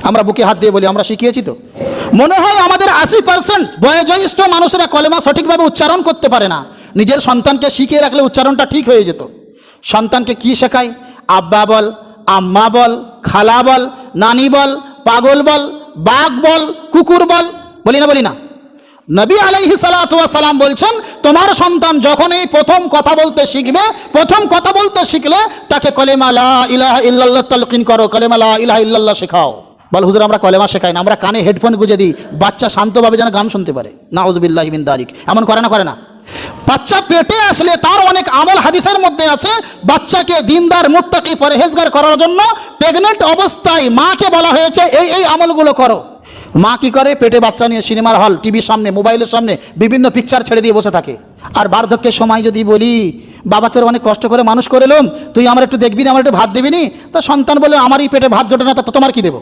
আমরা বুকে হাত দিয়ে বলি আমরা শিখিয়েছি তো। মনে হয় আমাদের 80% বয়োজ্যেষ্ঠ মানুষেরা কলেমা সঠিকভাবে উচ্চারণ করতে পারে না। নিজের সন্তানকে শিখিয়ে রাখলে উচ্চারণটা ঠিক হয়ে যেত। সন্তানকে কি শেখায়? আব্বা বল, আম্মা বল, খালা বল, নানি বল, পাগল বল, বাঘ বল, কুকুর বল, বলি না? নবী আলাইহিস সালাতু ওয়াস সালাম বলছেন, তোমার সন্তান যখনই প্রথম কথা বলতে শিখবে, প্রথম কথা বলতে শিখলে তাকে কলেমা লা ইলাহা ইল্লাল্লাহ তালকিন করো, কলেমা লা ইলাহা ইল্লাল্লাহ শেখাও। বল হুজুর আমরা কলেমা শেখাই না, আমরা কানে হেডফোন গুঁজে দিই, বাচ্চা শান্তভাবে যেন গান শুনতে পারে। নাউযুবিল্লাহি মিন যালিক। এমন করে না? বাচ্চা পেটে আসলে তার অনেক আমল হাদিসের মধ্যে আছে। বাচ্চাকে দিনদার, মুত্তাকি, পরহেজগার করার জন্য প্রেগনেন্ট অবস্থায় মাকে বলা হয়েছে এই আমলগুলো করো। মা কি করে? পেটে বাচ্চা নিয়ে সিনেমার হল, টিভির সামনে, মোবাইলের সামনে বিভিন্ন পিকচার ছেড়ে দিয়ে বসে থাকে। আর বার্ধক্যের সময় যদি বলি, বাবা তোর অনেক কষ্ট করে মানুষ করে এলাম, তুই আমার একটু দেখবি না, আমার একটু ভাত দিবি নি, তা সন্তান বলে আমারই পেটে ভাত জোটে না, তা তোমার কি দেবো?